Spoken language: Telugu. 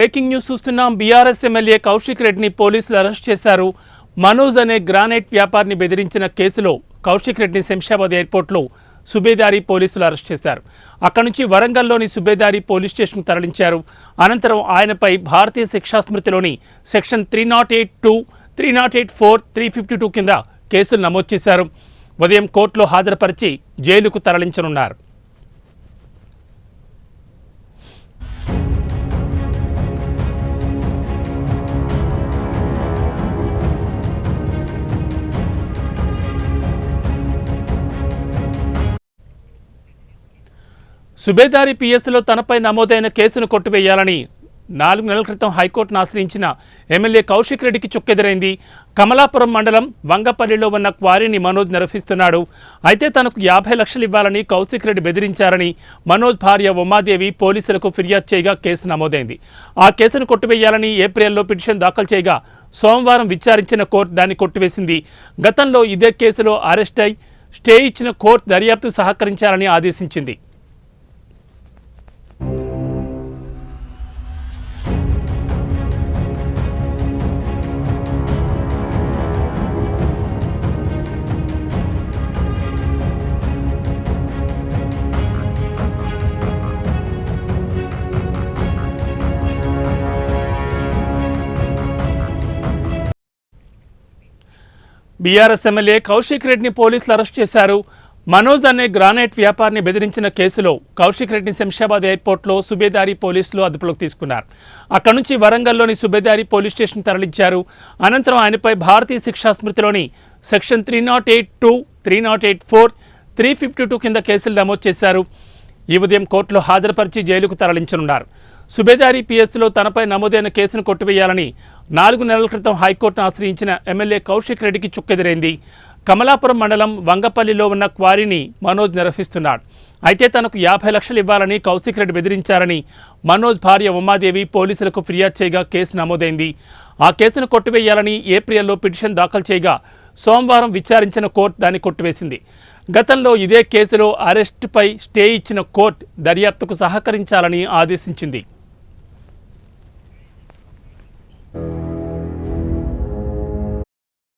బ్రేకింగ్ న్యూస్ చూస్తున్నాం. బీఆర్ఎస్ ఎమ్మెల్యే కౌశిక్ రెడ్డిని పోలీసులు అరెస్ట్ చేశారు. మనోజ్ అనే గ్రానైట్ వ్యాపారిని బెదిరించిన కేసులో కౌశిక్ రెడ్డిని శంషాబాద్ ఎయిర్పోర్ట్లో సుబేదారి పోలీసులు అరెస్ట్ చేశారు. అక్కడి నుంచి వరంగల్లోని సుబేదారి పోలీస్ స్టేషన్కు తరలించారు. అనంతరం ఆయనపై భారతీయ శిక్షా స్మృతిలోని సెక్షన్ 308(2), 308(4), 352 కింద కేసులు నమోదు చేశారు. ఉదయం కోర్టులో హాజరుపరిచి జైలుకు తరలించనున్నారు. సుబేదారి పిఎస్లో తనపై నమోదైన కేసును కొట్టివేయాలని 4 నెలల క్రితం హైకోర్టును ఆశ్రయించిన ఎమ్మెల్యే కౌశిక్ రెడ్డికి చుక్కెదురైంది. కమలాపురం మండలం వంగపల్లిలో ఉన్న క్వారీని మనోజ్ నిర్వహిస్తున్నాడు. అయితే తనకు 50 లక్షలు ఇవ్వాలని కౌశిక్ రెడ్డి బెదిరించారని మనోజ్ భార్య ఉమాదేవి పోలీసులకు ఫిర్యాదు చేయగా కేసు నమోదైంది. ఆ కేసును కొట్టివేయాలని ఏప్రిల్లో పిటిషన్ దాఖలు చేయగా సోమవారం విచారించిన కోర్టు దాన్ని కొట్టివేసింది. గతంలో ఇదే కేసులో అరెస్ట్ అయి స్టే ఇచ్చిన కోర్టు దర్యాప్తు సహకరించాలని ఆదేశించింది. బీఆర్ఎస్ ఎమ్మెల్యే కౌశిక్ రెడ్డిని పోలీసులు అరెస్ట్ చేశారు. మనోజ్ అనే గ్రానైట్ వ్యాపారిని బెదిరించిన కేసులో కౌశిక్ రెడ్డిని శంషాబాద్ ఎయిర్పోర్ట్లో సుబేదారి పోలీసులు అదుపులోకి తీసుకున్నారు. అక్కడి నుంచి వరంగల్లోని సుబేదారి పోలీస్ స్టేషన్ తరలించారు. అనంతరం ఆయనపై భారతీయ శిక్షా స్మృతిలోని సెక్షన్ 308(2), 308(4), 352 కింద కేసులు నమోదు చేశారు. ఈ ఉదయం కోర్టులో హాజరుపరిచి జైలుకు తరలించనున్నారు. సుబేదారి పిఎస్లో తనపై నమోదైన కేసును కొట్టివేయాలని 4 నెలల క్రితం హైకోర్టును ఆశ్రయించిన ఎమ్మెల్యే కౌశిక్ రెడ్డికి చుక్కెదురైంది. కమలాపురం మండలం వంగపల్లిలో ఉన్న క్వారీని మనోజ్ నిర్వహిస్తున్నాడు. అయితే తనకు 50 లక్షలు ఇవ్వాలని కౌశిక్ రెడ్డి బెదిరించారని మనోజ్ భార్య ఉమాదేవి పోలీసులకు ఫిర్యాదు చేయగా కేసు నమోదైంది. ఆ కేసును కొట్టివేయాలని ఏప్రిల్లో పిటిషన్ దాఖలు చేయగా సోమవారం విచారించిన కోర్టు దాన్ని కొట్టివేసింది. గతంలో ఇదే కేసులో అరెస్టుపై స్టే ఇచ్చిన కోర్టు దర్యాప్తుకు సహకరించాలని ఆదేశించింది.